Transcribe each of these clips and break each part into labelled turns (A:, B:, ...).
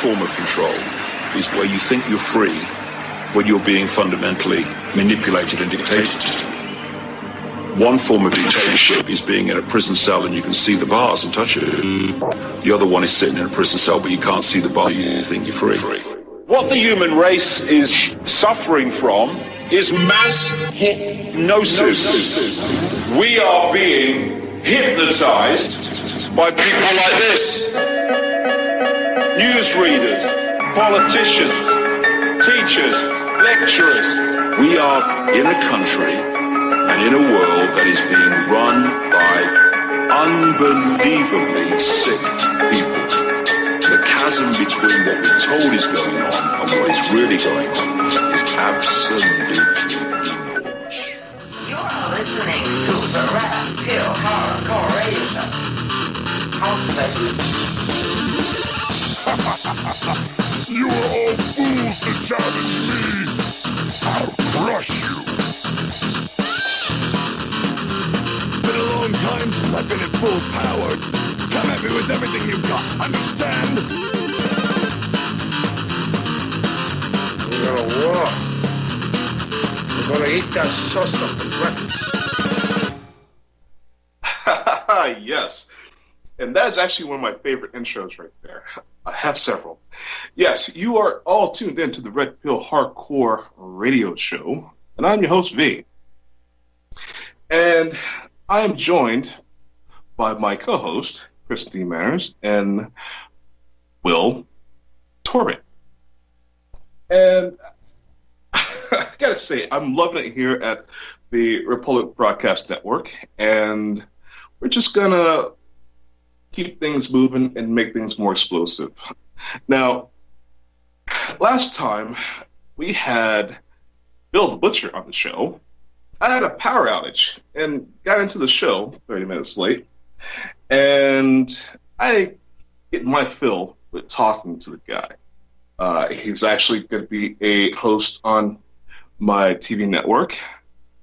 A: form of control is where you think you're free when you're being fundamentally manipulated and dictated to. One form of dictatorship is being in a prison cell and you can see the bars and touch it. The other one is sitting in a prison cell but you can't see the bar, you think you're free. What the human race is suffering from is mass hypnosis. We are being hypnotized by people like this. Newsreaders, politicians, teachers, lecturers. We are in a country and in a world that is being run by unbelievably sick people. The chasm between what we're told is going on and what is really going on is absolutely enormous.
B: You're listening to the Red Pill Hardcore Radio Show.
C: You are all fools to challenge me. I'll crush you. Been a long time since I've been at full power. Come at me with everything you've got, understand?
D: We're gonna walk. We're gonna eat that sauce for breakfast.
E: Yes. And that is actually one of my favorite intros right there. I have several. Yes, you are all tuned in to the Red Pill Hardcore Radio Show, and I'm your host, V. And I am joined by my co-host, Christine Manners, and Will Torbett. And I gotta say, I'm loving it here at the Republic Broadcast Network, and we're just gonna keep things moving and make things more explosive. Now, last time we had Bill the Butcher on the show. I had a power outage and got into the show 30 minutes late, and I get my fill with talking to the guy. He's actually going to be a host on my TV network,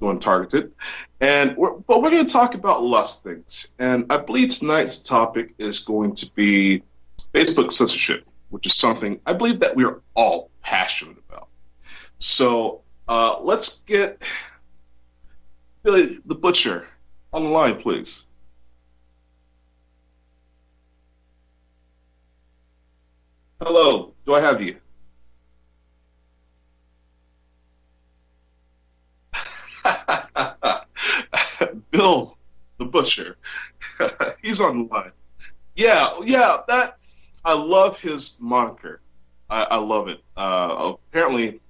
E: doing Targeted, but we're going to talk about lots of things. And I believe tonight's topic is going to be Facebook censorship, which is something I believe that we're all passionate about. So let's get Billy the Butcher on the line, please. Hello, do I have you? Bill the Butcher. He's on the line. Yeah, that I love his moniker. I love it. Apparently,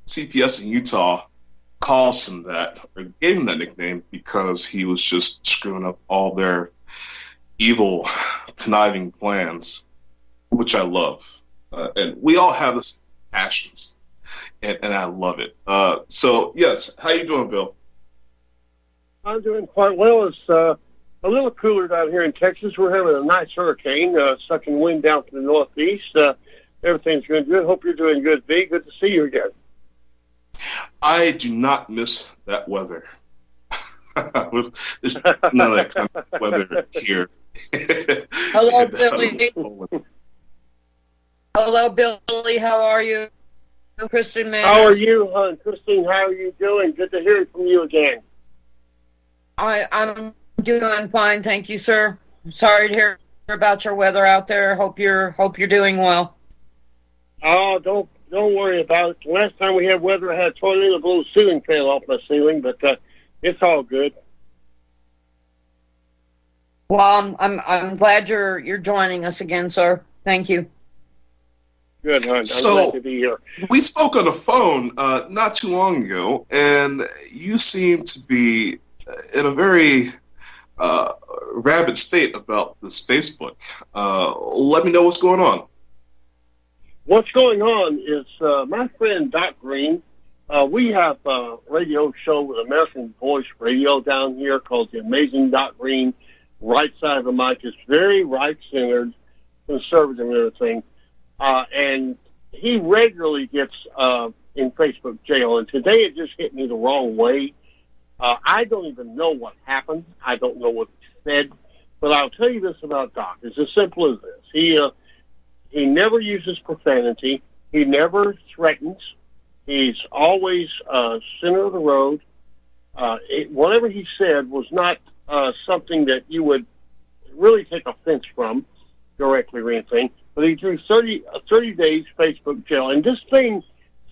E: CPS in Utah calls him that, or gave him that nickname because he was just screwing up all their evil, conniving plans, which I love. And we all have this passions, and I love it. So, yes, how you doing, Bill?
F: I'm doing quite well. It's a little cooler down here in Texas. We're having a nice hurricane, sucking wind down from the northeast. Everything's going good. Hope you're doing good, V. Good to see you again.
E: I do not miss that weather. There's none of that kind of weather here.
G: Hello, Billy. Hello, Billy. How are you? Christine Manners.
F: How are you, hon? Christine, how are you doing? Good to hear from you again.
G: I'm doing fine, thank you, sir. Sorry to hear about your weather out there. Hope you're doing well.
F: Oh, don't worry about it. Last time we had weather, I had a tornado blow ceiling fell off my ceiling, but it's all good.
G: Well, I'm glad you're joining us again, sir. Thank you.
F: Good, hon. I'm glad to be here.
E: We spoke on the phone not too long ago, and you seem to be in a very rabid state about this Facebook. Let me know what's going on.
F: What's going on is my friend Doc Green. We have a radio show with American Voice Radio down here called The Amazing Doc Green. Right side of the mic is very right-centered, conservative and everything. And he regularly gets in Facebook jail. And today it just hit me the wrong way. I don't even know what happened. I don't know what he said. But I'll tell you this about Doc. It's as simple as this. He never uses profanity. He never threatens. He's always center of the road. Whatever he said was not something that you would really take offense from directly or anything. But he drew 30 days Facebook jail. And this thing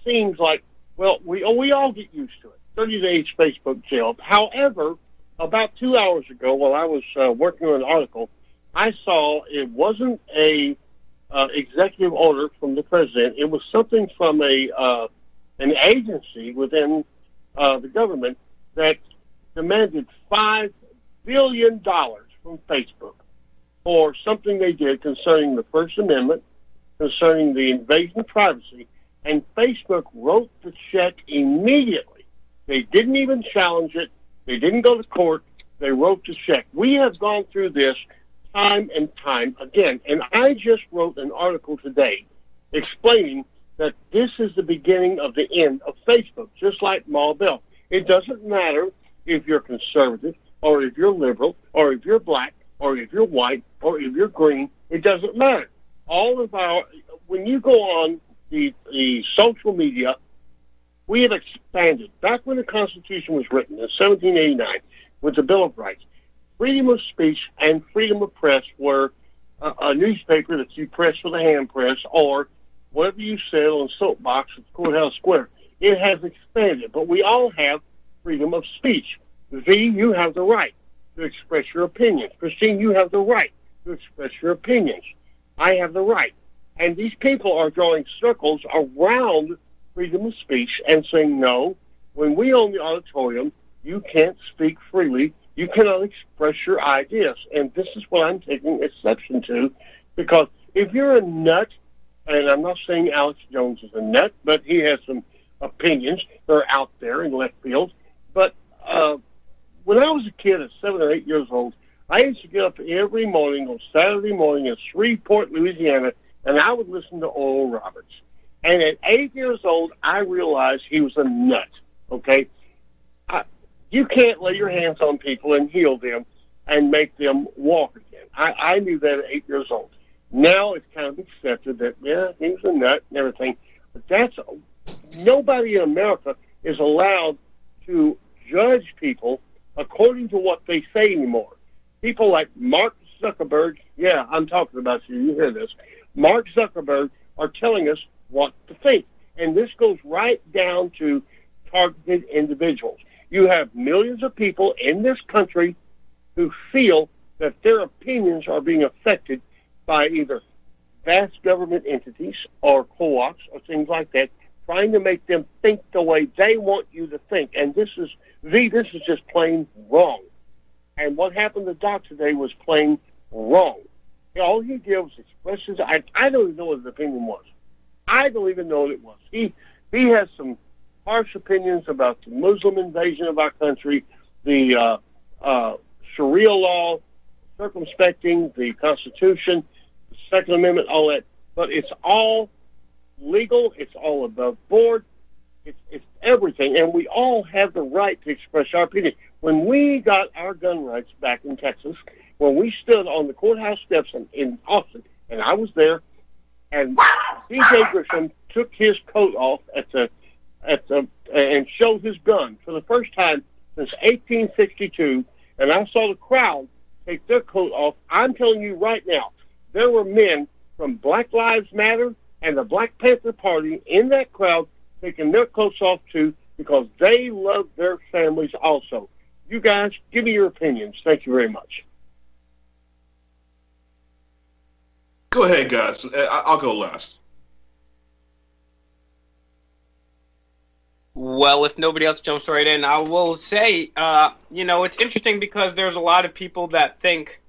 F: seems like, well, we all get used to it. 30 days Facebook jail. However, about 2 hours ago, while I was working on an article, I saw it wasn't a executive order from the president. It was something from an agency within the government that demanded $5 billion from Facebook for something they did concerning the First Amendment, concerning the invasion of privacy, and Facebook wrote the check immediately. They didn't even challenge it. They didn't go to court. They wrote the check. We have gone through this time and time again, and I just wrote an article today explaining that this is the beginning of the end of Facebook, just like Ma Bell. It doesn't matter if you're conservative or if you're liberal or if you're black or if you're white or if you're green. It doesn't matter. When you go on the social media, we have expanded. Back when the Constitution was written in 1789 with the Bill of Rights, freedom of speech and freedom of press were a newspaper that you press with a hand press or whatever you said on a soapbox at Courthouse Square. It has expanded, but we all have freedom of speech. V, you have the right to express your opinions. Christine, you have the right to express your opinions. I have the right. And these people are drawing circles around freedom of speech and saying, no, when we own the auditorium, you can't speak freely. You cannot express your ideas. And this is what I'm taking exception to, because if you're a nut, and I'm not saying Alex Jones is a nut, but he has some opinions that are out there in left field. But when I was a kid at 7 or 8 years old, I used to get up every morning on Saturday morning in Shreveport, Louisiana, and I would listen to Oral Roberts. And at 8 years old, I realized he was a nut, okay? You can't lay your hands on people and heal them and make them walk again. I knew that at 8 years old. Now it's kind of accepted that, yeah, he was a nut and everything. But nobody in America is allowed to judge people according to what they say anymore. People like Mark Zuckerberg, yeah, I'm talking about you, you hear this. Mark Zuckerberg are telling us what to think. And this goes right down to targeted individuals. You have millions of people in this country who feel that their opinions are being affected by either vast government entities or co-ops or things like that, trying to make them think the way they want you to think. And this is just plain wrong. And what happened to Doc today was plain wrong. All he did was express his... I don't even know what his opinion was. I don't even know what it was. He has some harsh opinions about the Muslim invasion of our country, the Sharia law, circumspecting the Constitution, the Second Amendment, all that. But it's all legal. It's all above board. It's everything. And we all have the right to express our opinion. When we got our gun rights back in Texas, when we stood on the courthouse steps in Austin, and I was there, and C.J. Grisham took his coat off and showed his gun for the first time since 1862, and I saw the crowd take their coat off. I'm telling you right now, there were men from Black Lives Matter and the Black Panther Party in that crowd taking their coats off too, because they love their families also. You guys, give me your opinions. Thank you very much.
E: Go ahead, guys. I'll go last.
H: Well, if nobody else jumps right in, I will say, it's interesting because there's a lot of people that think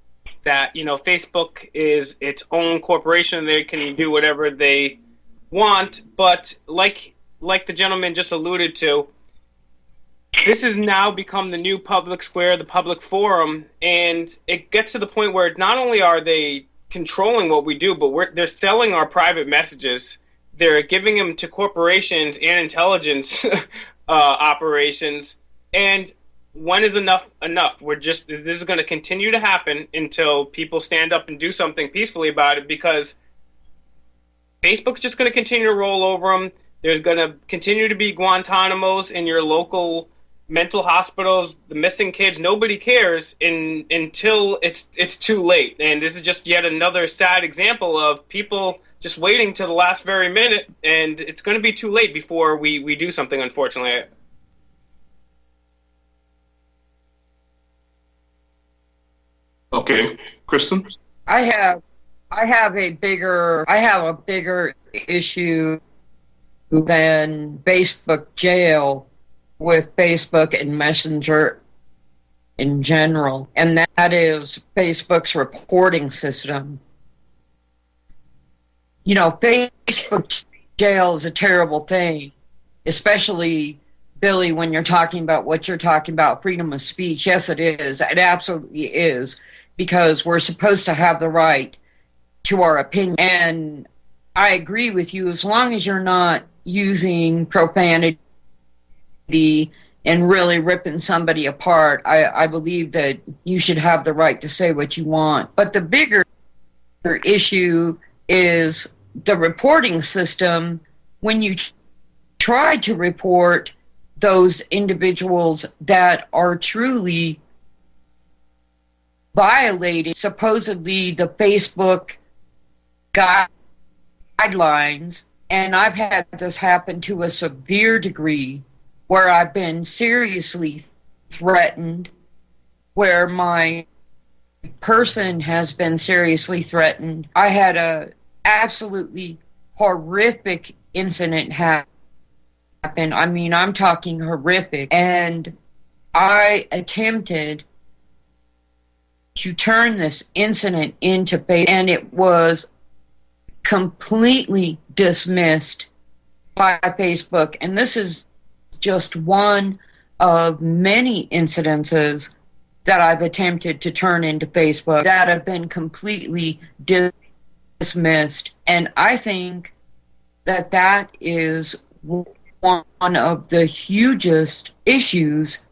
H: that, Facebook is its own corporation. They can do whatever they want. But like the gentleman just alluded to, this has now become the new public square, the public forum. And it gets to the point where not only are they controlling what we do, but they're selling our private messages. They're giving them to corporations and intelligence operations. And when is enough? This is going to continue to happen until people stand up and do something peacefully about it, because Facebook's just going to continue to roll over them. There's going to continue to be Guantanamos in your local mental hospitals, the missing kids. Nobody cares until it's too late. And this is just yet another sad example of people just waiting to the last very minute, and it's going to be too late before we do something, unfortunately.
E: Okay, Kristen?
G: I have a bigger issue than Facebook jail with Facebook and Messenger in general, and that is Facebook's reporting system. You know, Facebook jail is a terrible thing, especially, Billy, when you're talking about what you're talking about, freedom of speech. Yes, it is. It absolutely is, because we're supposed to have the right to our opinion. And I agree with you, as long as you're not using profanity and really ripping somebody apart, I believe that you should have the right to say what you want. But the bigger issue is the reporting system. When you try to report those individuals that are truly violating supposedly the Facebook guidelines, and I've had this happen to a severe degree where I've been seriously threatened, where my person has been seriously threatened. I had a absolutely horrific incident happen. I mean, I'm talking horrific. And I attempted to turn this incident into Facebook, and it was completely dismissed by Facebook. And this is just one of many incidences that I've attempted to turn into Facebook that have been completely dismissed. And I think that that is one of the hugest issues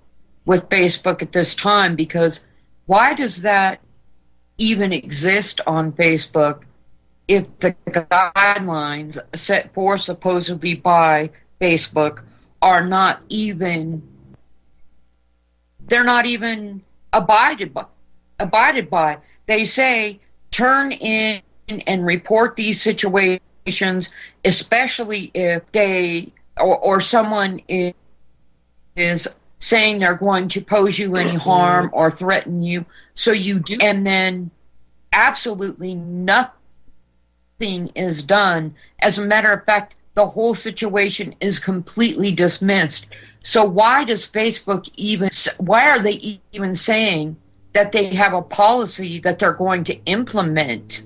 G: with Facebook at this time, because why does that even exist on Facebook if the guidelines set forth supposedly by Facebook are not even, they're not even abided by. They say turn in and report these situations, especially if they or someone is saying they're going to pose you any harm or threaten you. So you do, and then absolutely nothing is done. As a matter of fact, the whole situation is completely dismissed. So why does Facebook why are they even saying that they have a policy that they're going to implement?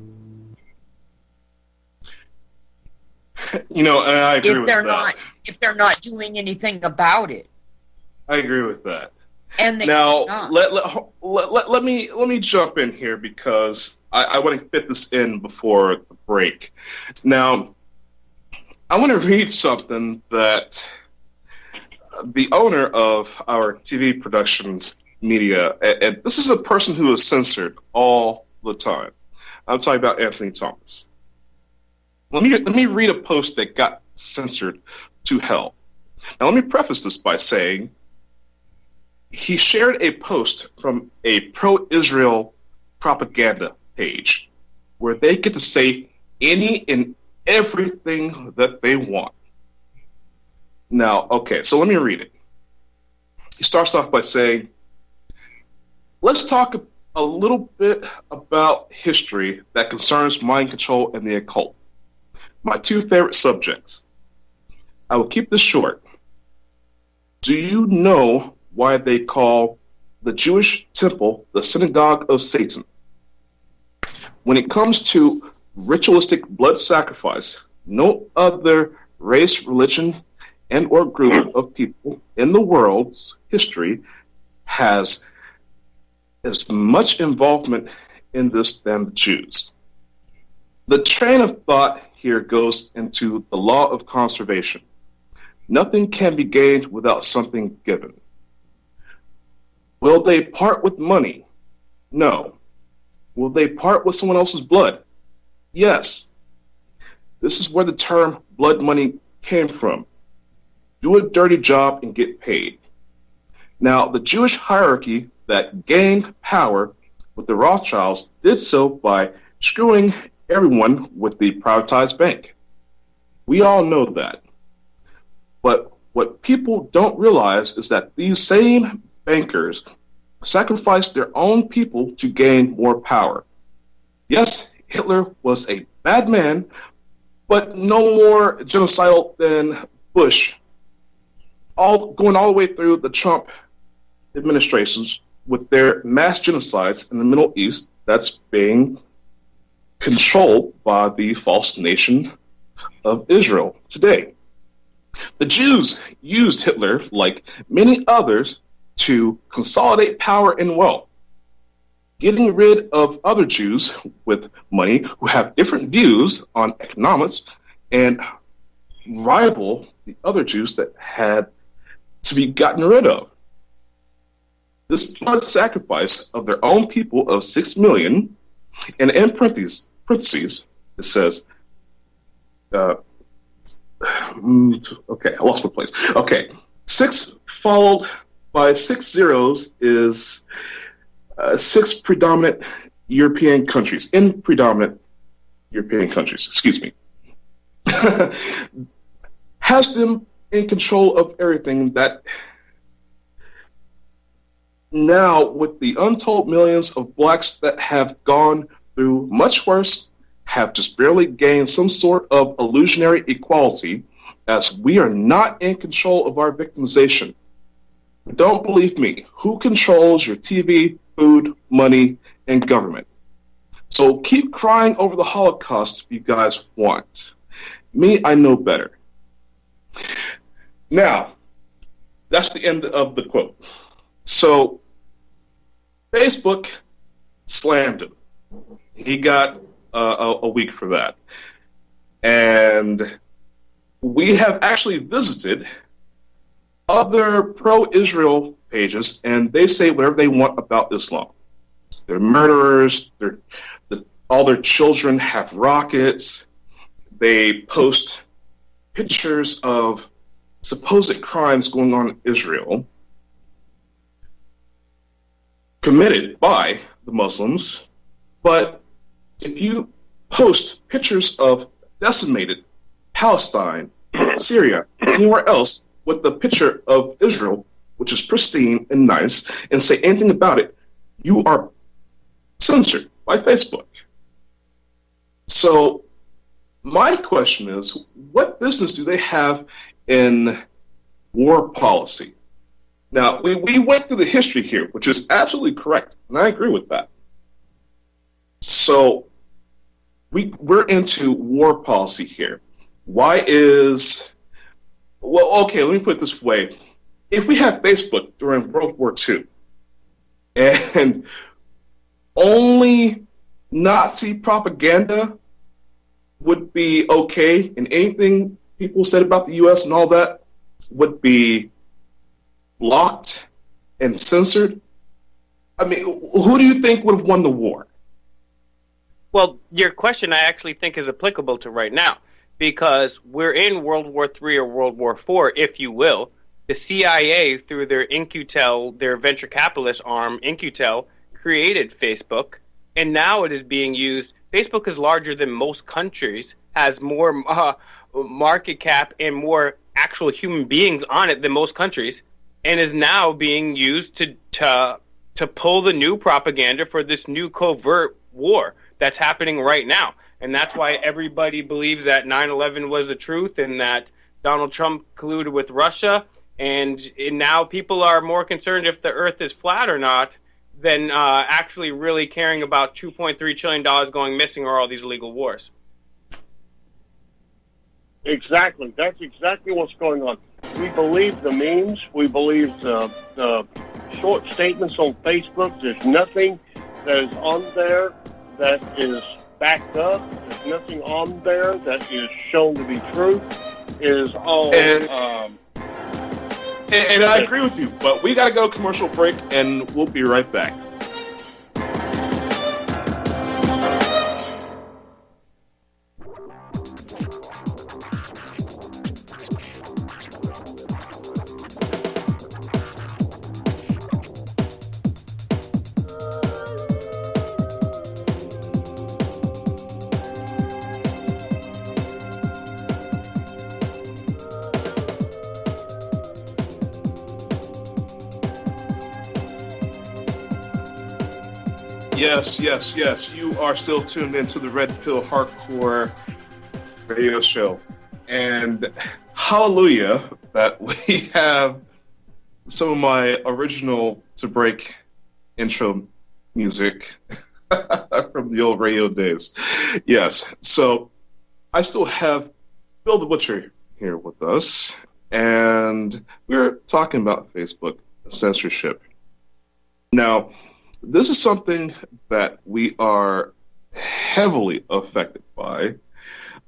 E: You know, and I agree with that.
G: If they're not doing anything about it.
E: I agree with that.
G: And they
E: now let me jump in here, because I want to fit this in before the break. Now, I want to read something that the owner of our TV productions media, and this is a person who is censored all the time. I'm talking about Anthony Thomas. Let me read a post that got censored to hell. Now, let me preface this by saying he shared a post from a pro-Israel propaganda page where they get to say any and everything that they want. Now, okay, so let me read it. He starts off by saying, let's talk a little bit about history that concerns mind control and the occult. My two favorite subjects. I will keep this short. Do you know why they call the Jewish temple the synagogue of Satan? When it comes to ritualistic blood sacrifice, no other race, religion, and or group of people in the world's history has as much involvement in this than the Jews. The train of thought here goes into the law of conservation. Nothing can be gained without something given. Will they part with money? No. Will they part with someone else's blood? Yes. This is where the term blood money came from. Do a dirty job and get paid. Now, the Jewish hierarchy that gained power with the Rothschilds did so by screwing everyone with the privatized bank. We all know that. But what people don't realize is that these same bankers sacrificed their own people to gain more power. Yes, Hitler was a bad man, but no more genocidal than Bush. Going all the way through the Trump administrations with their mass genocides in the Middle East that's being controlled by the false nation of Israel today. The Jews used Hitler, like many others, to consolidate power and wealth, getting rid of other Jews with money who have different views on economics and rival the other Jews that had to be gotten rid of. This blood sacrifice of their own people of 6 million, and in parentheses it says, okay, I lost my place. Okay, 6 followed by 6 zeros is 6 predominant European countries, in predominant European countries, excuse me, has them in control of everything. That now, with the untold millions of blacks that have gone through much worse, have just barely gained some sort of illusionary equality, as we are not in control of our victimization. Don't believe me. Who controls your TV, food, money, and government? So keep crying over the Holocaust if you guys want. Me, I know better. Now, that's the end of the quote. So Facebook slammed him. He got a week for that. And we have actually visited other pro-Israel pages, and they say whatever they want about Islam. They're murderers. All their children have rockets. They post pictures of supposed crimes going on in Israel committed by the Muslims. But if you post pictures of decimated Palestine, Syria, anywhere else with the picture of Israel, which is pristine and nice, and say anything about it, you are censored by Facebook. So my question is, what business do they have in war policy? Now, we went through the history here, which is absolutely correct, and I agree with that. So we're into war policy here. Why is... Well, okay, let me put it this way. If we had Facebook during World War II, and only Nazi propaganda would be okay, and anything people said about the U.S. and all that would be blocked and censored, I mean, who do you think would have won the war?
H: Well, your question I actually think is applicable to right now, because we're in World War III or World War IV, if you will. The CIA, through their In-Q-Tel, their venture capitalist arm, In-Q-Tel, created Facebook, and now it is being used. Facebook is larger than most countries, has more market cap and more actual human beings on it than most countries, and is now being used to pull the new propaganda for this new covert war that's happening right now. And that's why everybody believes that 9/11 was the truth and that Donald Trump colluded with Russia. And now people are more concerned if the earth is flat or not than actually really caring about $2.3 trillion going missing or all these illegal wars.
F: Exactly. That's exactly what's going on. We believe the memes. We believe the short statements on Facebook. There's nothing that is on there that is backed up. There's nothing on there that is shown to be true. It is all...
E: And I agree with you, but we got to go commercial break, and we'll be right back. Yes, yes, yes. You are still tuned into the Red Pill Hardcore radio show. And hallelujah that we have some of my original To Break intro music from the old radio days. Yes, so I still have Bill the Butcher here with us, and we're talking about Facebook censorship. Now, this is something that we are heavily affected by.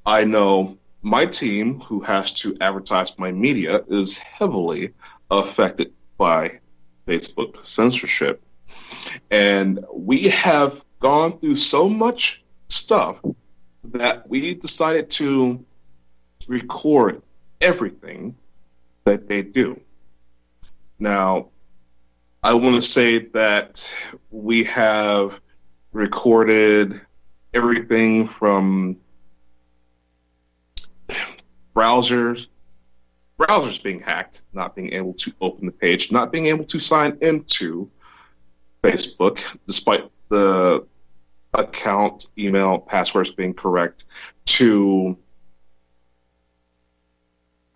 E: I know my team, who has to advertise my media, is heavily affected by Facebook censorship. And we have gone through so much stuff that we decided to record everything that they do. Now, I want to say that we have recorded everything from browsers being hacked, not being able to open the page, not being able to sign into Facebook, despite the account, email, passwords being correct, to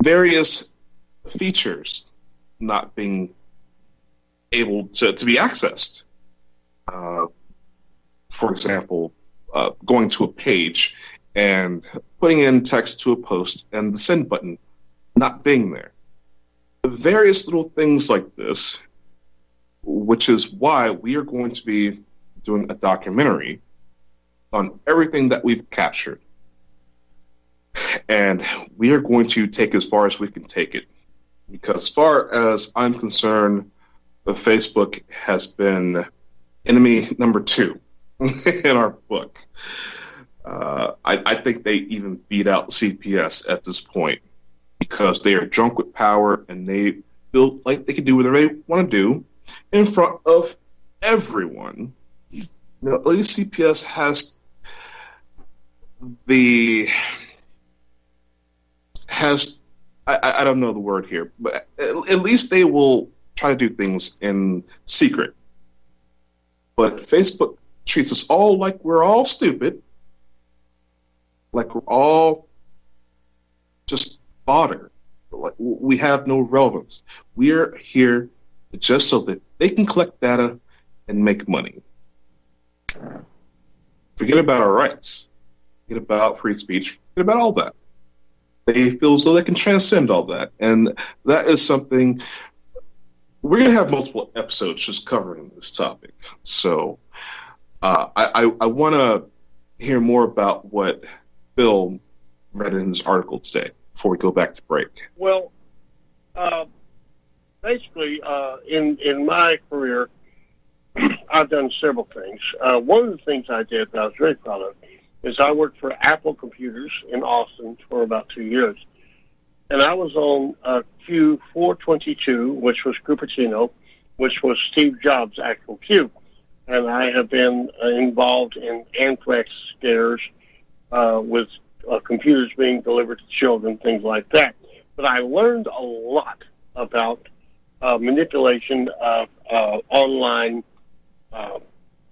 E: various features not being able to be accessed. For example, going to a page and putting in text to a post and the send button not being there. Various little things like this, which is why we are going to be doing a documentary on everything that we've captured. And we are going to take as far as we can take it. Because as far as I'm concerned, Facebook has been enemy number 2 in our book. I think they even beat out CPS at this point because they are drunk with power and they feel like they can do whatever they want to do in front of everyone. You know, at least CPS has I don't know the word here, but at least they will try to do things in secret. But Facebook treats us all like we're all stupid, like we're all just fodder, like we have no relevance. We're here just so that they can collect data and make money. Forget about our rights. Forget about free speech. Forget about all that. They feel as though they can transcend all that. And that is something we're going to have multiple episodes just covering this topic. So I want to hear more about what Bill read in his article today before we go back to break.
F: Well, basically, in my career, I've done several things. One of the things I did that I was very proud of is I worked for Apple Computers in Austin for about 2 years. And I was on Q422, which was Cupertino, which was Steve Jobs' actual Q. And I have been involved in anthrax scares with computers being delivered to children, things like that. But I learned a lot about manipulation of online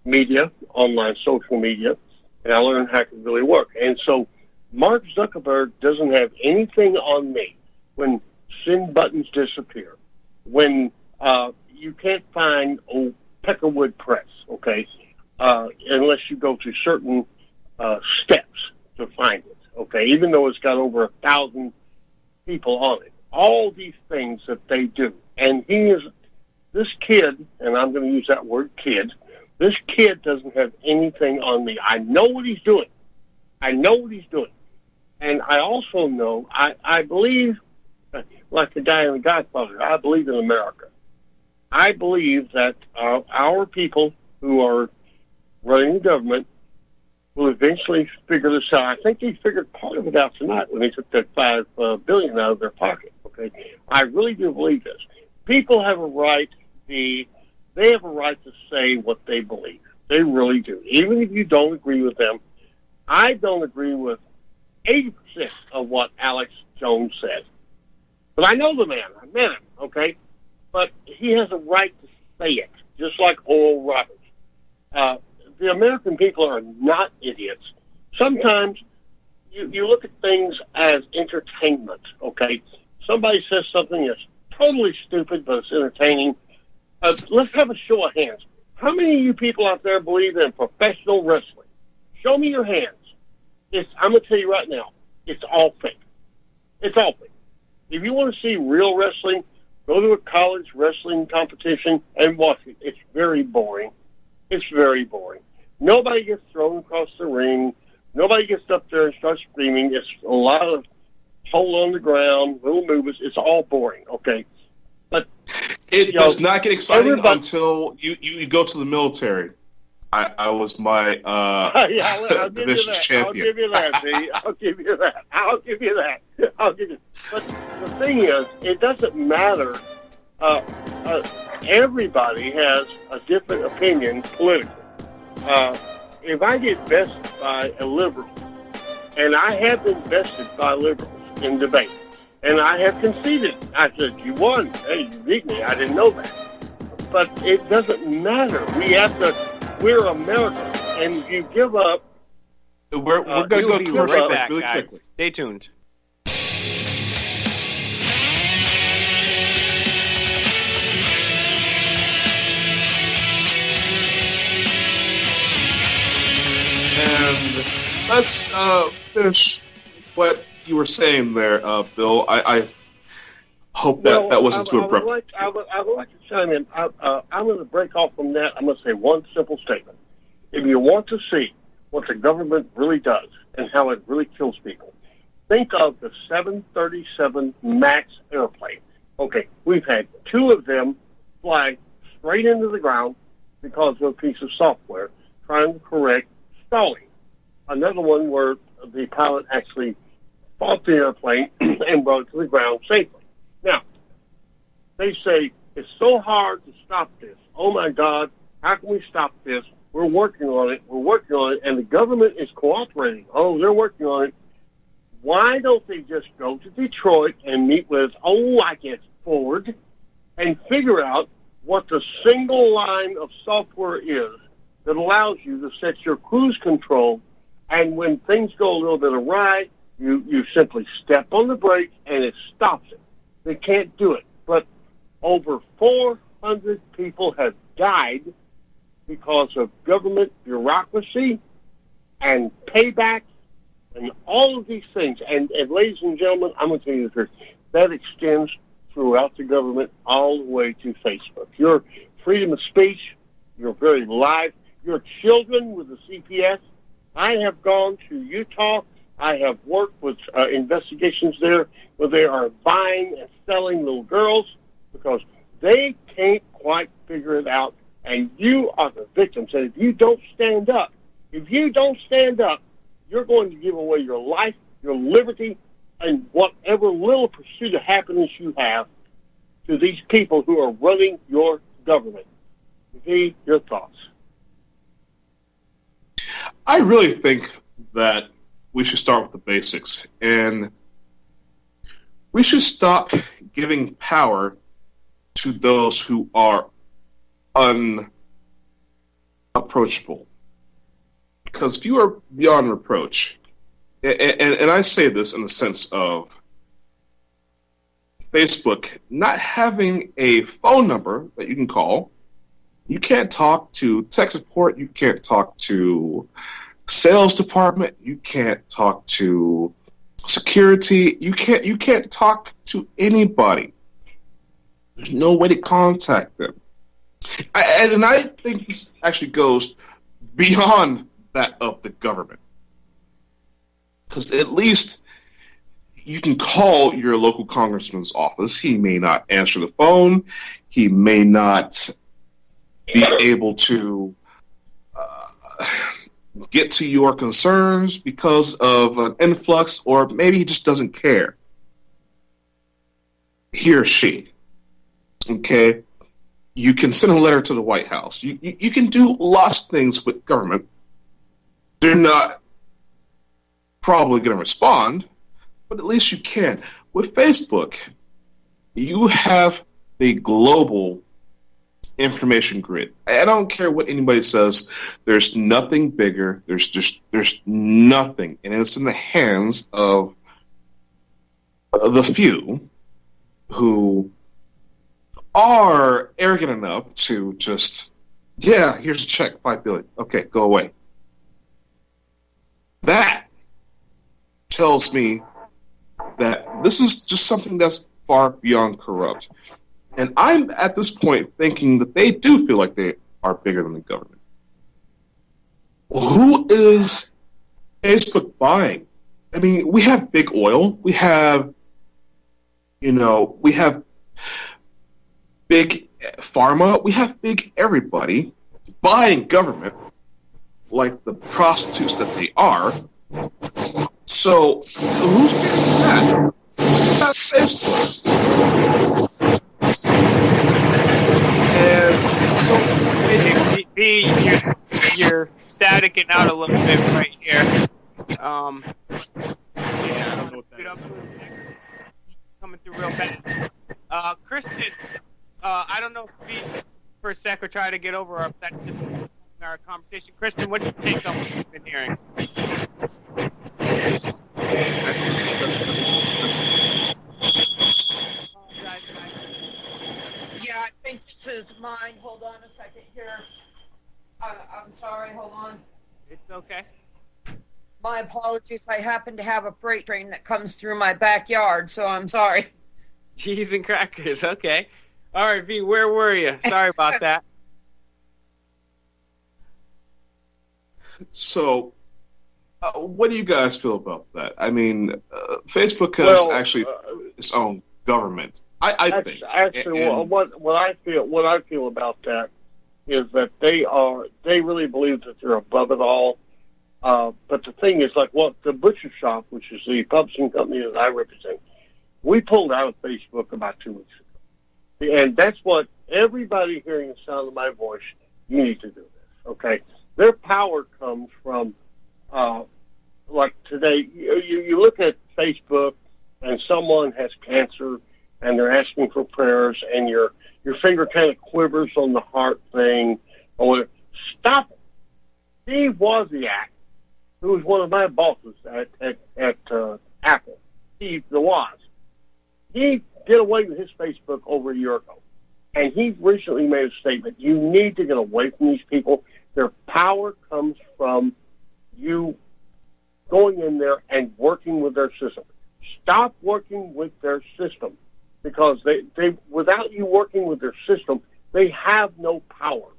F: media, online social media, and I learned how it could really work. And so Mark Zuckerberg doesn't have anything on me when send buttons disappear, when you can't find Peckerwood Press, okay, unless you go to certain steps to find it, okay, even though it's got over 1,000 people on it. All these things that they do. And this kid, and I'm going to use that word kid, this kid doesn't have anything on me. I know what he's doing. And I also know, I believe, like the guy in The Godfather, I believe in America. I believe that our people who are running the government will eventually figure this out. I think they figured part of it out tonight when they took that $5 billion out of their pocket. Okay, I really do believe this. People have a right. They have a right to say what they believe. They really do, even if you don't agree with them. I don't agree with 80% of what Alex Jones said, but I know the man. I met him. Okay, but he has a right to say it, just like Oral Roberts. the American people are not idiots. Sometimes you look at things as entertainment, okay? Somebody says something that's totally stupid, but it's entertaining. Let's have a show of hands. How many of you people out there believe in professional wrestling? Show me your hands. I'm going to tell you right now, it's all fake. It's all fake. If you want to see real wrestling, go to a college wrestling competition and watch it. It's very boring. It's very boring. Nobody gets thrown across the ring. Nobody gets up there and starts screaming. It's a lot of hole on the ground, little movements. It's all boring, okay? But
E: it does not get exciting until you go to the military. I was my
F: I'll give
E: division champion.
F: I'll give you that, B. I'll give you that. But the thing is, it doesn't matter. Everybody has a different opinion politically. If I get bested by a liberal, and I have been bested by liberals in debate, and I have conceded, I said, you won. Hey, you beat me. I didn't know that. But it doesn't matter. We're Americans, and if you give up...
E: We're going to go
H: commercial
E: right
H: back,
E: really
H: guys.
E: quickly.
H: Stay tuned.
E: And let's finish what you were saying there, Bill. I hope that wasn't too abrupt.
F: I would like to chime in. I'm going to break off from that. I'm going to say one simple statement. If you want to see what the government really does and how it really kills people, think of the 737 MAX airplane. Okay, we've had 2 of them fly straight into the ground because of a piece of software trying to correct stalling. Another one where the pilot actually fought the airplane and brought it to the ground safely. Now, they say it's so hard to stop this. Oh, my God, how can we stop this? We're working on it. And the government is cooperating. Oh, they're working on it. Why don't they just go to Detroit and meet with, I guess, Ford, and figure out what the single line of software is that allows you to set your cruise control, and when things go a little bit awry, you simply step on the brake and it stops it. They can't do it. But over 400 people have died because of government bureaucracy and paybacks and all of these things. And ladies and gentlemen, I'm going to tell you the truth. That extends throughout the government all the way to Facebook. Your freedom of speech, your very life, your children with the CPS. I have gone to Utah. I have worked with investigations there where they are buying and selling little girls because they can't quite figure it out. And you are the victims. And if you don't stand up, you're going to give away your life, your liberty, and whatever little pursuit of happiness you have to these people who are running your government. V, your thoughts?
E: I really think that we should start with the basics, and we should stop giving power to those who are unapproachable. Because if you are beyond reproach, and I say this in the sense of Facebook not having a phone number that you can call, you can't talk to tech support, you can't talk to sales department, you can't talk to security, you can't talk to anybody. There's no way to contact them. And I think this actually goes beyond that of the government. Because at least you can call your local congressman's office. He may not answer the phone. He may not be able to get to your concerns because of an influx, or maybe he just doesn't care. He or she. Okay? You can send a letter to the White House. You can do lots of things with government. They're not probably going to respond, but at least you can. With Facebook, you have the global information grid. I don't care what anybody says. There's nothing bigger. There's nothing, and it's in the hands of the few who are arrogant enough to just, yeah, here's a check, $5 billion. Okay, go away. That tells me that this is just something that's far beyond corrupt. And I'm at this point thinking that they do feel like they are bigger than the government. Who is Facebook buying? I mean, we have big oil. We have, we have big pharma. We have big everybody buying government like the prostitutes that they are. So who's getting that? That's Facebook. And so
H: you're staticking out a little bit right here.
E: Yeah, I don't know what that is.
H: Coming through real fast. Kristen, I don't know if we for a sec or try to get over our conversation. Kristen, what do you think on what you've been hearing?
G: Yeah, I think this is mine. Hold on a second here. I'm sorry, hold on.
H: It's okay.
G: My apologies. I happen to have a freight train that comes through my backyard, so I'm sorry.
H: Cheese and crackers, okay. All right, V, where were you? Sorry about that.
E: So, what do you guys feel about that? I mean, Facebook has actually its own government. I think.
F: Actually, what I feel about that is that they really believe that they're above it all. But the thing is, like, the Butcher Shop, which is the publishing company that I represent, we pulled out of Facebook about 2 weeks ago. And that's what everybody hearing the sound of my voice, you need to do this, okay? Their power comes from, like today, you look at Facebook and someone has cancer and they're asking for prayers and your finger kind of quivers on the heart thing. Or stop it. Steve Wozniak, who was one of my bosses at Apple, Steve the Woz, he did away with his Facebook over a year ago. And he recently made a statement. You need to get away from these people. Their power comes from you going in there and working with their system. Stop working with their system, because they without you working with their system, they have no power.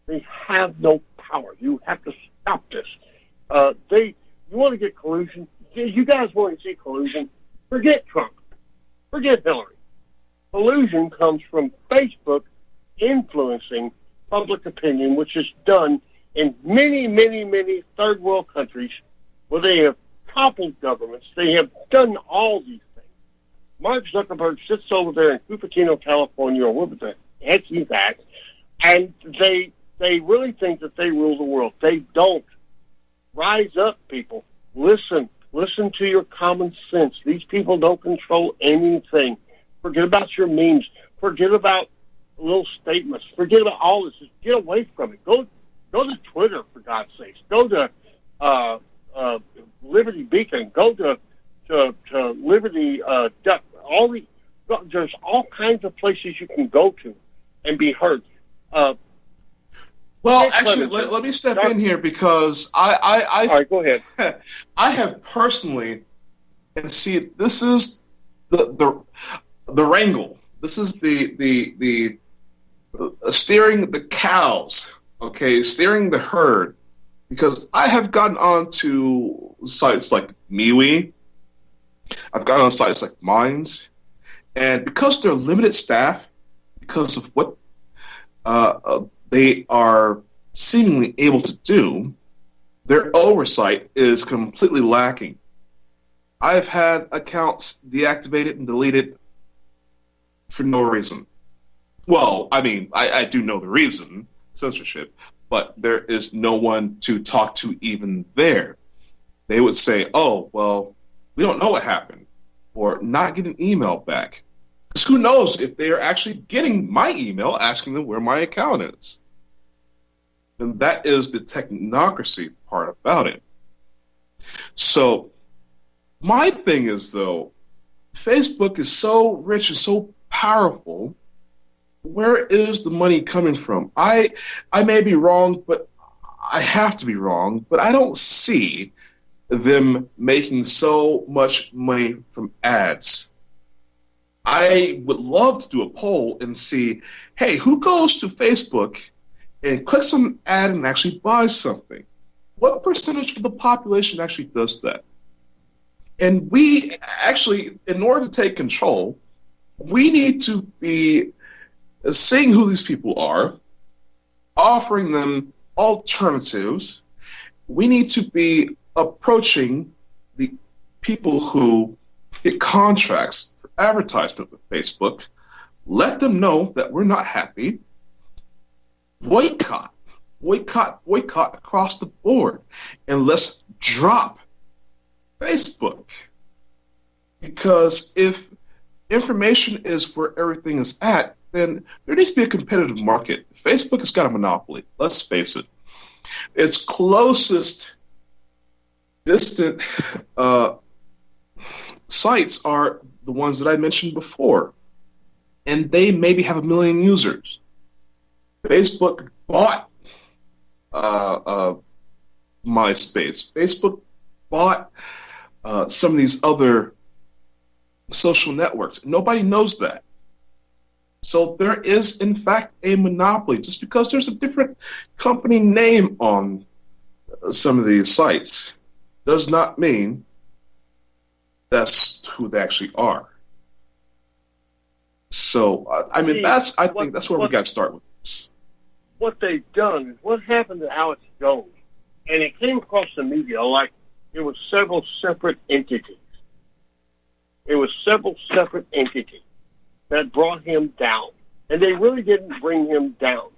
F: They have no power. You have to stop this. You want to get collusion? You guys want to see collusion? Forget Trump. Forget Hillary. Collusion comes from Facebook influencing public opinion, which is done in many, many, many third world countries where they have toppled governments. They have done all these things. Mark Zuckerberg sits over there in Cupertino, California, or wherever the heck he's at, and they really think that they rule the world. They don't. Rise up, people. Listen to your common sense. These people don't control anything. Forget about your memes. Forget about little statements. Forget about all this. Just get away from it. Go to Twitter, for God's sakes. Go to Liberty Beacon. Go to Liberty Duck. There's all kinds of places you can go to and be heard.
E: Well, actually, let me step in here, because I
F: all right, go ahead.
E: I have personally, and see, this is the wrangle. This is the steering the cows, okay, steering the herd, because I have gotten onto sites like MeWe, I've gotten on sites like Minds, and because they're limited staff, because of what they are seemingly able to do, their oversight is completely lacking. I've had accounts deactivated and deleted for no reason. Well, I mean, I do know the reason, censorship, but there is no one to talk to even there. They would say, oh, well, we don't know what happened, or not get an email back. Because who knows if they are actually getting my email asking them where my account is. And that is the technocracy part about it. So my thing is, though, Facebook is so rich and so powerful. Where is the money coming from? I may be wrong, but I have to be wrong, but I don't see them making so much money from ads. I would love to do a poll and see, hey, who goes to Facebook and clicks on an ad and actually buys something? What percentage of the population actually does that? And we actually, in order to take control, we need to be seeing who these people are, offering them alternatives. We need to be approaching the people who get contracts for advertisement with Facebook, let them know that we're not happy, boycott across the board, and let's drop Facebook. Because if information is where everything is at, then there needs to be a competitive market. Facebook has got a monopoly. Let's face it. Its closest distant sites are the ones that I mentioned before, and they maybe have 1 million users. Facebook bought MySpace. Facebook bought some of these other social networks. Nobody knows that. So there is, in fact, a monopoly. Just because there's a different company name on some of these sites does not mean that's who they actually are. So, I mean, I think that's where we got to start with this.
F: What they've done is what happened to Alex Jones, and it came across the media like it was several separate entities. It was several separate entities that brought him down. And they really didn't bring him down.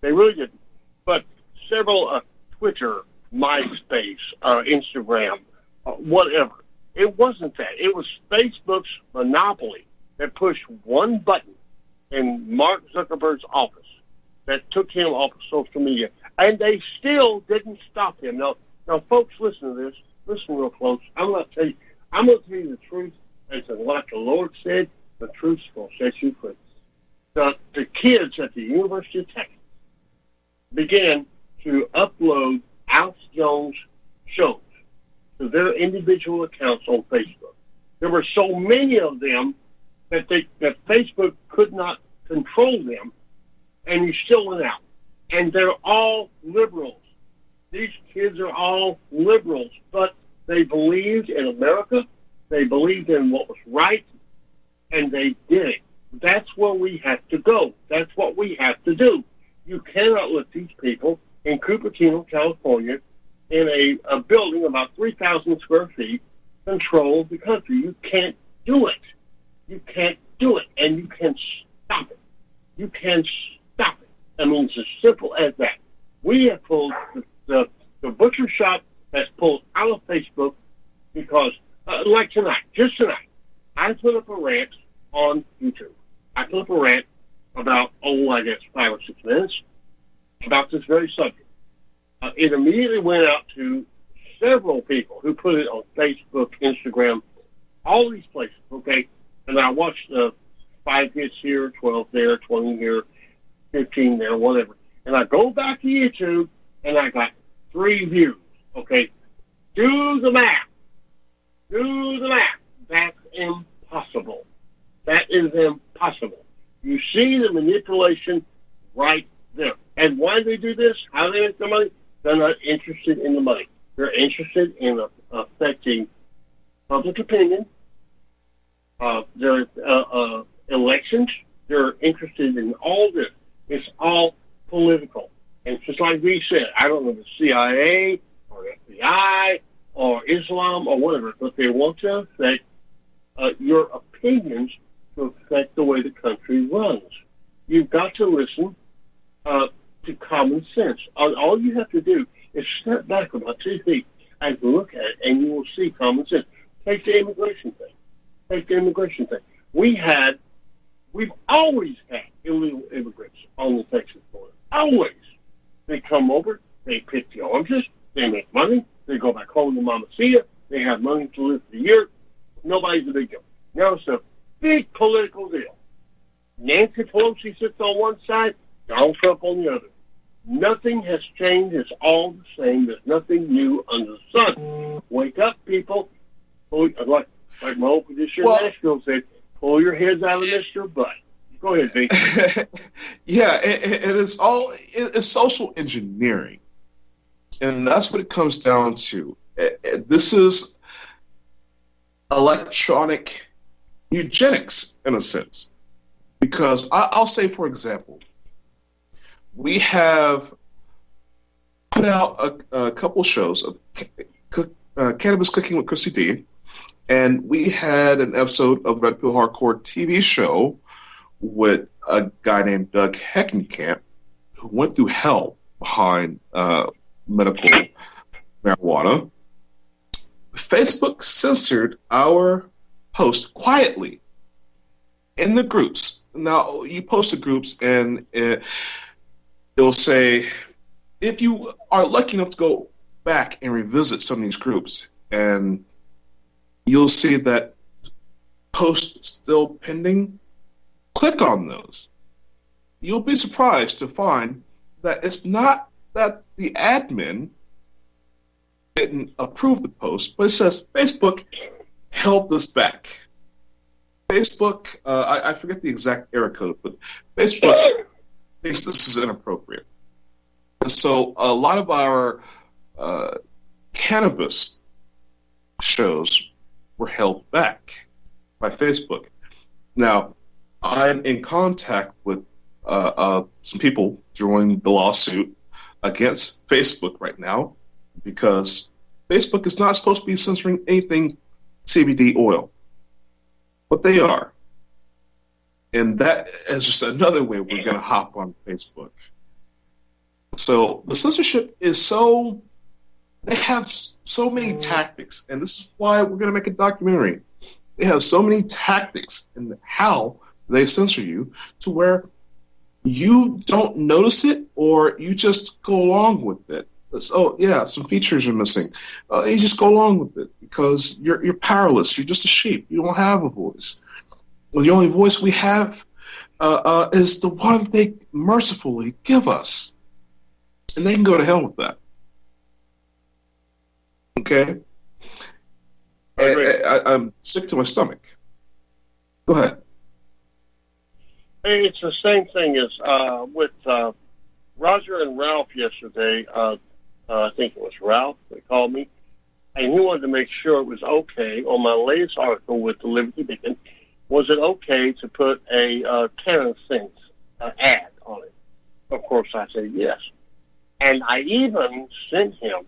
F: They really didn't. But several Twitter, MySpace, Instagram, whatever. It wasn't that. It was Facebook's monopoly that pushed one button in Mark Zuckerberg's office that took him off of social media. And they still didn't stop him. Now, folks, listen to this. Listen real close. I'm going to tell you the truth. And like the Lord said, the truth's going to set you free. The kids at the University of Texas began to upload Alex Jones shows to their individual accounts on Facebook. There were so many of them that Facebook could not control them, and he still went out. And they're all liberals. These kids are all liberals, but they believed in America. They believed in what was right, and they did it. That's where we have to go. That's what we have to do. You cannot let these people in Cupertino, California, in a building about 3,000 square feet, control the country. You can't do it. You can't do it, and you can stop it. You can stop it. I mean, it's as simple as that. We have pulled, the butcher shop has pulled out of Facebook because, like tonight, just tonight, I put up a rant on YouTube. I put up a rant about, 5 or 6 minutes about this very subject. It immediately went out to several people who put it on Facebook, Instagram, all these places, okay? And I watched 5 hits here, 12 there, 20 here, 15 there, whatever. And I go back to YouTube, and I got 3 views, okay? Do the math. Do the math. That's impossible. That is impossible. You see the manipulation right there. And why do they do this? How do they make the money? They're not interested in the money. They're interested in affecting public opinion, their elections. They're interested in all this. It's all political. And just like we said, I don't know the CIA or FBI or Islam or whatever, but they want to affect your opinions to affect the way the country runs. You've got to listen to common sense. All you have to do is step back about 2 feet and look at it, and you will see common sense. Take the immigration thing. We had We've always had illegal immigrants on the Texas border. Always. They come over, they pick the oranges, they make money, they go back home to Mama Sia, they have money to live for the year. Nobody's a big deal. Now it's a big political deal. Nancy Pelosi sits on one side, Donald Trump on the other. Nothing has changed. It's all the same. There's nothing new under the sun. Wake up, people. Like my old producer in Nashville said, pull your heads out of Mr. Butt. Go ahead, Vic.
E: Yeah, it's social engineering. And that's what it comes down to. This is electronic eugenics, in a sense. Because I'll say, for example, we have put out a couple shows of Cannabis Cooking with Chrissy D, and we had an episode of Red Pill Hardcore TV show with a guy named Doug Heckenkamp, who went through hell behind medical marijuana. Facebook censored our post quietly in the groups. Now, you post the groups, and it'll say, if you are lucky enough to go back and revisit some of these groups, and you'll see that post still pending, click on those. You'll be surprised to find that it's not that the admin didn't approve the post, but it says Facebook held this back. Facebook, I forget the exact error code, but Facebook thinks this is inappropriate. And so a lot of our cannabis shows were held back by Facebook. Now, I'm in contact with some people joining the lawsuit against Facebook right now because Facebook is not supposed to be censoring anything CBD oil. But they are. And that is just another way we're going to hop on Facebook. So the censorship is they have so many tactics, and this is why we're going to make a documentary. They have so many tactics in how they censor you to where you don't notice it or you just go along with it. Oh, yeah, some features are missing. You just go along with it because you're powerless. You're just a sheep. You don't have a voice. Well, the only voice we have is the one they mercifully give us. And they can go to hell with that. Okay? I'm sick to my stomach. Go ahead.
F: It's the same thing as with Roger and Ralph yesterday. I think it was Ralph that called me, and he wanted to make sure it was okay on my latest article with the Liberty Beacon. Was it okay to put a Canada Sense ad on it? Of course, I said yes. And I even sent him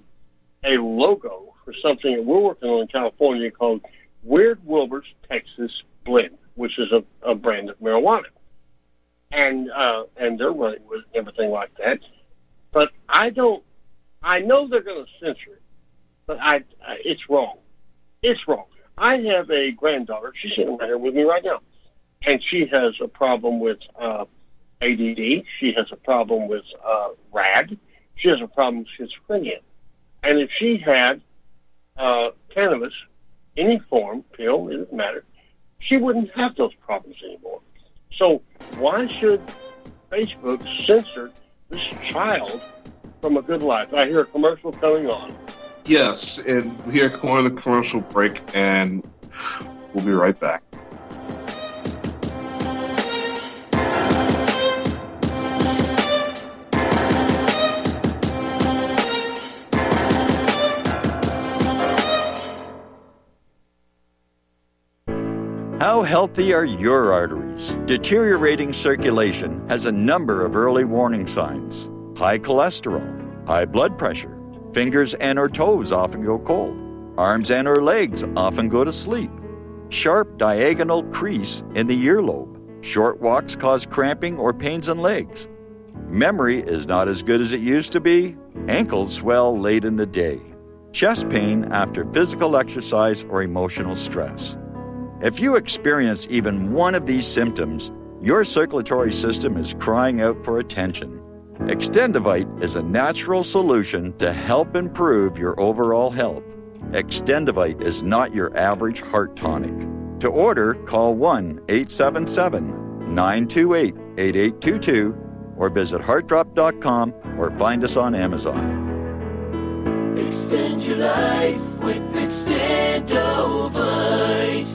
F: a logo for something that we're working on in California called Weird Wilbur's Texas Blend, which is a brand of marijuana. And they're running with everything like that. But I know they're going to censor it, but it's wrong. It's wrong. I have a granddaughter. She's sitting right here with me right now. And she has a problem with ADD. She has a problem with RAD. She has a problem with schizophrenia. And if she had cannabis, any form, pill, it doesn't matter, she wouldn't have those problems anymore. So why should Facebook censor this child from a good life? I hear a commercial coming on.
E: Yes, and we are going to the commercial break, and we'll be right back.
I: How healthy are your arteries? Deteriorating circulation has a number of early warning signs. High cholesterol, high blood pressure. Fingers and or toes often go cold. Arms and or legs often go to sleep. Sharp diagonal crease in the earlobe. Short walks cause cramping or pains in legs. Memory is not as good as it used to be. Ankles swell late in the day. Chest pain after physical exercise or emotional stress. If you experience even one of these symptoms, Your circulatory system is crying out for attention. Extendivite is a natural solution to help improve your overall health. Extendivite is not your average heart tonic. To order, call 1-877-928-8822 or visit heartdrop.com or find us on Amazon.
J: Extend your life with Extendovite.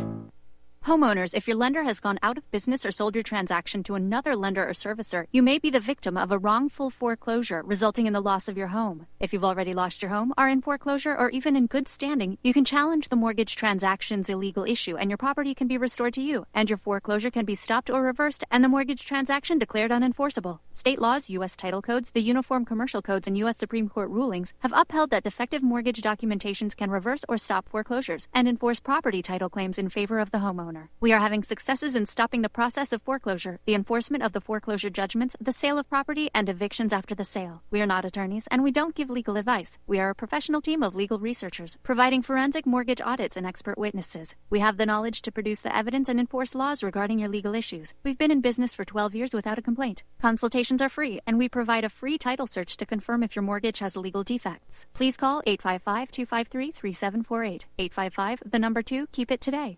K: Homeowners, if your lender has gone out of business or sold your transaction to another lender or servicer, you may be the victim of a wrongful foreclosure, resulting in the loss of your home. If you've already lost your home, are in foreclosure, or even in good standing, you can challenge the mortgage transaction's illegal issue, and your property can be restored to you, and your foreclosure can be stopped or reversed, and the mortgage transaction declared unenforceable. State laws, U.S. title codes, the Uniform Commercial Codes, and U.S. Supreme Court rulings have upheld that defective mortgage documentations can reverse or stop foreclosures and enforce property title claims in favor of the homeowner. We are having successes in stopping the process of foreclosure, the enforcement of the foreclosure judgments, the sale of property, and evictions after the sale. We are not attorneys, and we don't give legal advice. We are a professional team of legal researchers, providing forensic mortgage audits and expert witnesses. We have the knowledge to produce the evidence and enforce laws regarding your legal issues. We've been in business for 12 years without a complaint. Consultations are free, and we provide a free title search to confirm if your mortgage has legal defects. Please call 855-253-3748. 855, 2, keep it today.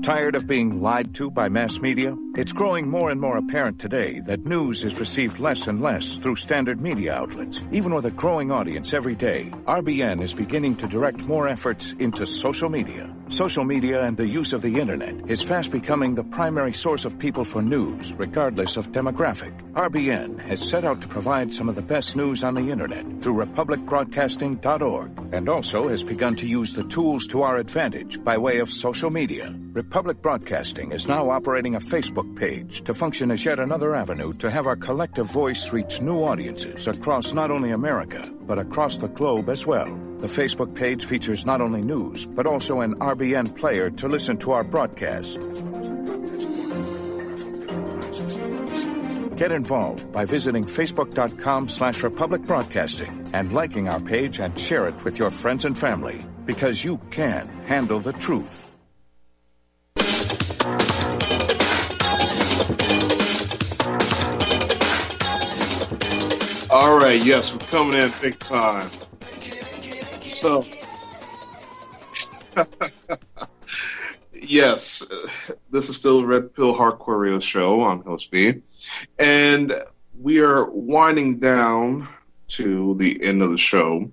L: Tired of being lied to by mass media? It's growing more and more apparent today that news is received less and less through standard media outlets. Even with a growing audience every day, RBN is beginning to direct more efforts into social media. Social media and the use of the internet is fast becoming the primary source of people for news, regardless of demographic. RBN has set out to provide some of the best news on the internet through republicbroadcasting.org, and also has begun to use the tools to our advantage by way of social media. Republic Broadcasting is now operating a Facebook page to function as yet another avenue to have our collective voice reach new audiences across not only America, but across the globe as well. The Facebook page features not only news, but also an RBN player to listen to our broadcast. Get involved by visiting facebook.com/Republic Broadcasting and liking our page and share it with your friends and family, because you can handle the truth.
E: All right, yes, we're coming in big time. So, yes, this is still the Red Pill Hardcore Radio Show. I'm host V, and we are winding down to the end of the show.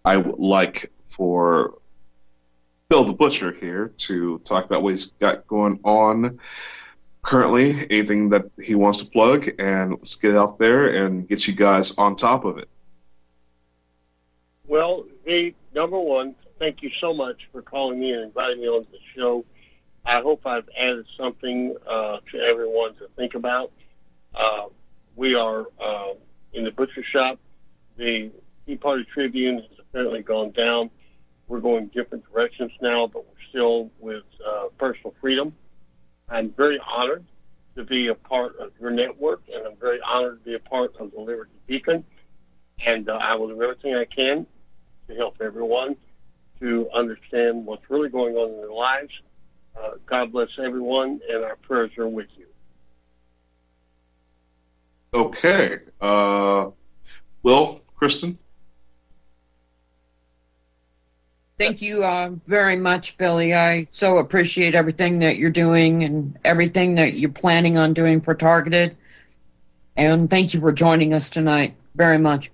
E: I would like for Bill the Butcher here to talk about what he's got going on currently, anything that he wants to plug, and let's get out there and get you guys on top of it.
F: Well, hey, number one, thank you so much for calling me and inviting me on the show. I hope I've added something to everyone to think about. We are in the butcher shop. The Tea Party Tribune has apparently gone down. We're going different directions now, but we're still with personal freedom. I'm very honored to be a part of your network, and I'm very honored to be a part of the Liberty Beacon. And I will do everything I can to help everyone to understand what's really going on in their lives. God bless everyone, and our prayers are with you.
E: Okay. Will, Kristen?
G: Thank you very much, Billy. I so appreciate everything that you're doing and everything that you're planning on doing for Targeted. And thank you for joining us tonight very much.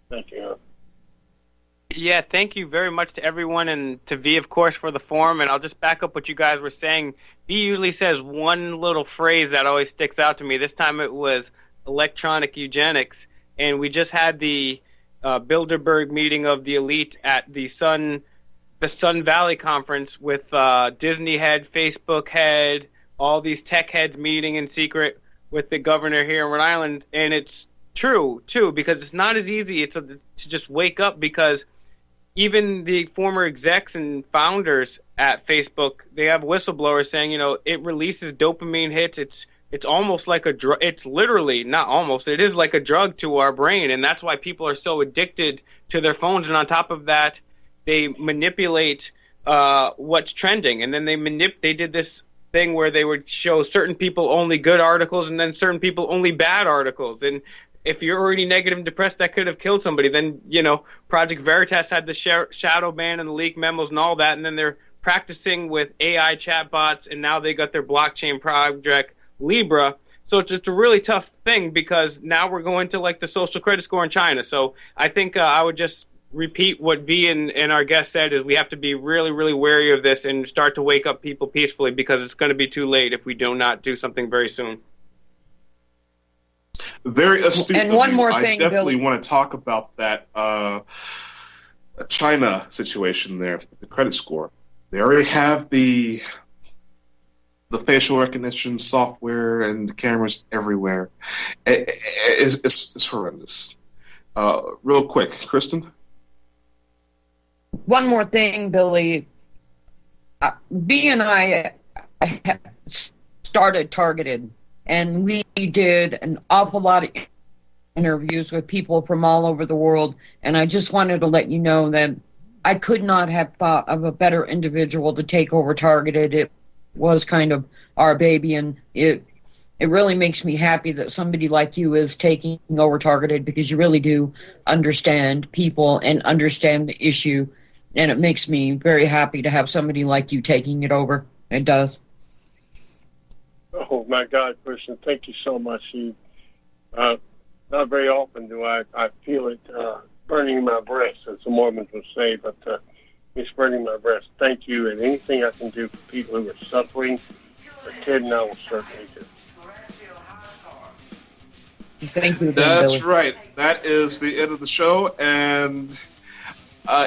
F: Thank you.
H: Yeah, thank you very much to everyone, and to V, of course, for the forum. And I'll just back up what you guys were saying. V usually says one little phrase that always sticks out to me. This time it was electronic eugenics. And we just had the Bilderberg meeting of the elite at the Sun Valley conference with Disney head, Facebook head, all these tech heads meeting in secret with the governor here in Rhode Island. And it's true, too, because it's not as easy to just wake up, because even the former execs and founders at Facebook, they have whistleblowers saying, it releases dopamine hits. It's almost like a drug. It's literally, not almost, it is like a drug to our brain. And that's why people are so addicted to their phones. And on top of that, they manipulate what's trending. And then they did this thing where they would show certain people only good articles and then certain people only bad articles. And if you're already negative and depressed, that could have killed somebody. Then, Project Veritas had the shadow ban and the leak memos and all that, and then they're practicing with AI chatbots, and now they got their blockchain project Libra. So it's a really tough thing because now we're going to like the social credit score in China. So I think I would just repeat what V and our guest said is we have to be really, really wary of this and start to wake up people peacefully because it's going to be too late if we do not do something very soon.
E: Very astute.
G: And one more thing,
E: I definitely
G: Billy.
E: want to talk about that China situation there, the credit score. They already have the facial recognition software and the cameras everywhere. It's horrendous. Real quick, Kristen?
G: One more thing, Billy. B and I started Targeted, and we did an awful lot of interviews with people from all over the world, and I just wanted to let you know that I could not have thought of a better individual to take over Targeted. It was kind of our baby, and it really makes me happy that somebody like you is taking over Targeted because you really do understand people and understand the issue, and it makes me very happy to have somebody like you taking it over. It does.
F: Oh, my God, Christian, thank you so much. Not very often do I feel it burning in my breast, as the Mormons would say, but it's burning my breast. Thank you, and anything I can do for people who are suffering, for Ted and I will certainly do.
G: Thank you.
E: That's
G: Billy.
E: right. That is the end of the show, and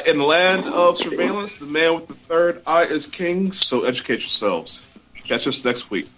E: in the land of surveillance, the man with the third eye is king, so educate yourselves. Catch us next week.